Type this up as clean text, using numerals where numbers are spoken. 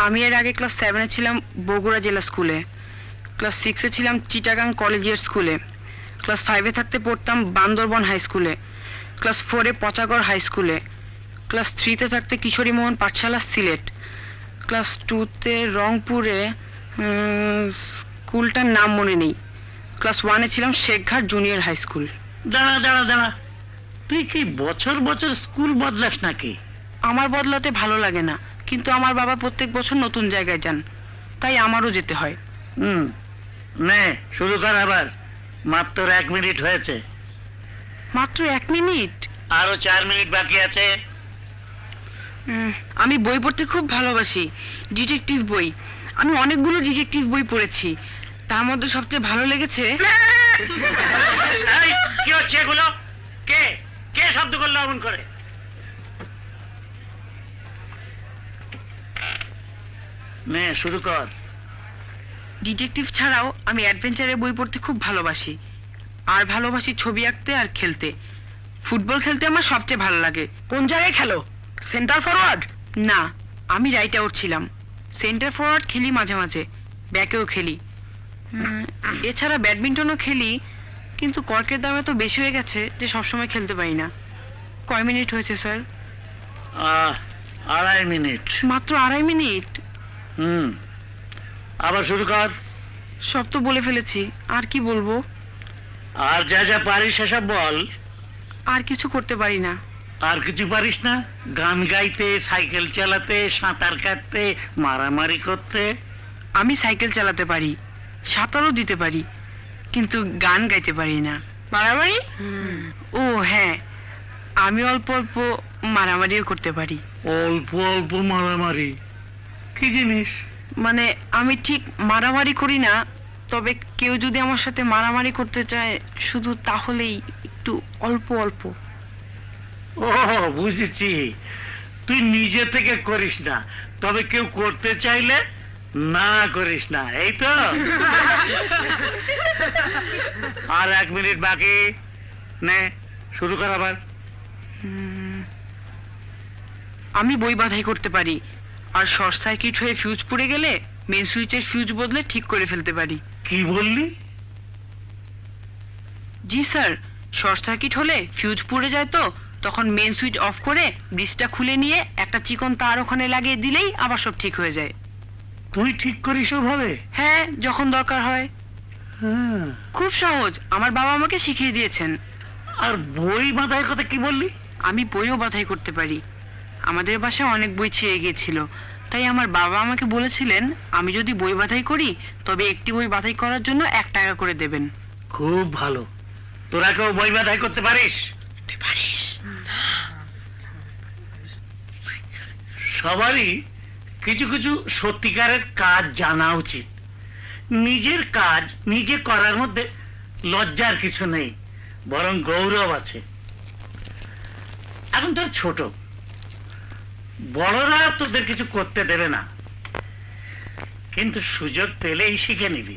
আমি এর আগে ক্লাস 7-এ ছিলাম বগুড়া জেলা স্কুলে, ক্লাস 6-এ ছিলাম চিটাগাং কলেজিয়েট স্কুলে, ক্লাস 5-এ থাকতে পড়তাম বান্দরবন হাই স্কুলে, ক্লাস 4-এ পচাগড় হাই স্কুলে, ক্লাস 3-তে থাকতে কিশোরী মোহন পাঠশালা সিলেট, ক্লাস 2-তে রংপুরে, স্কুলটার নাম মনে নেই, ক্লাস 1-এ ছিলাম শেখঘাট জুনিয়র হাই স্কুল। দাঁড়া দাঁড়া দাঁড়া, তুই কি বছর বছর স্কুল বদলাস নাকি? আমার বদলাতে ভালো লাগে না, কিন্তু আমার বাবা প্রত্যেক বছর নতুন জায়গায় যান, তাই আমারও যেতে হয়। নে শুরু কর আবার, মাত্র 1 মিনিট হয়েছে। মাত্র 1 মিনিট? আরো 4 মিনিট বাকি আছে। আমি বই পড়তে খুব ভালোবাসি, ডিটেকটিভ বই। আমি অনেকগুলো ডিটেকটিভ বই পড়েছি, তার মধ্যে সবচেয়ে ভালো লেগেছে। এই, কি হচ্ছে এগুলো? কে কে শব্দ করলো এমন করে? নে শুরু কর। ডিটেকটিভ ছাড়াও আমি অ্যাডভেঞ্চারের বই পড়তে খুব ভালোবাসি, আর ভালোবাসি ছবি আঁকতে আর খেলতে। ফুটবল খেলতে আমার সবচেয়ে ভালো লাগে। কোন জায়গায় খেলো? Centre forward? না, আমি রাইট আউট ছিলাম। সেন্টার ফরওয়ার্ড খেলি মাঝে মাঝে, ব্যাকেও খেলি। এছাড়া ব্যাডমিন্টনও খেলি, কিন্তু কর্কের দাম এত বেশি হয়ে গেছে যে সবসময় খেলতে পারি না। কয় মিনিট হয়েছে স্যার? 2.5 মিনিট। মাত্র 2.5 মিনিট? আবার শুরু কর। সব তো বলে ফেলেছি, আর কি বলবো? আর যা যা পারিস সেসব বল। আর কিছু করতে পারি না। আর কিছু পারিস না? গান গাইতে, সাইকেল চালাতে, সাঁতার কাটতে, মারামারি করতে? আমি সাইকেল চালাতে পারি, সাঁতারও দিতে পারি, কিন্তু গান গাইতে পারি না। মারামারি? ও হ্যাঁ, আমি অল্প অল্প মারামারিও করতে পারি। অল্প অল্প মারামারি? কি জিনিস? মানে আমি ঠিক মারামারি করি না, তবে কেউ যদি আমার সাথে মারামারি করতে চায় শুধু তাহলেই একটু অল্প অল্প। ও বুঝেছি, তুই নিজে থেকে করিস না, তবে কেউ করতে চাইলে না করিস না, এই তো? আর 1 মিনিট বাকি। নে শুরু কর আবার। আমি বই বাঁধাই করতে পারি, আর শর্ট সার্কিট হয়ে ফিউজ পুড়ে গেলে মেন সুইচের ফিউজ বদলে ঠিক করে ফেলতে পারি। কি বললি? জি স্যার, শর্ট সার্কিট হলে ফিউজ পুড়ে যায়, তো তখন মেন সুইচ অফ করে ব্রিজটা খুলে নিয়ে একটা চিকন তার ওখানে লাগিয়ে দিলেই আবার সব ঠিক হয়ে যায়। তুই ঠিক করিস ওভাবে? হ্যাঁ, যখন দরকার হয়। হ্যাঁ। খুব সহজ, আমার বাবা আমাকে শিখিয়ে দিয়েছেন। আর বই বাঁধার কথা কি বললি? আমি বইও বাঁধাই করতে পারি। আমাদের বাসায় অনেক বই ছিঁড়ে গিয়েছিল, তাই আমার বাবা আমাকে বলেছিলেন আমি যদি বই বাঁধাই করি তবে একটি বই বাঁধাই করার জন্য 1 টাকা করে দেবেন। খুব ভালো। তোরা কেউ বই বাঁধাই করতে পারিস? সবারই কিছু কিছু সত্যিকারের কাজ জানা উচিত। নিজের কাজ নিজে করার মধ্যে লজ্জার কিছু নেই, বরং গৌরব আছে। এখন তোর ছোট, বড়রা তোদের কিছু করতে দেবে না, কিন্তু সুযোগ পেলেই শিখে নিবি।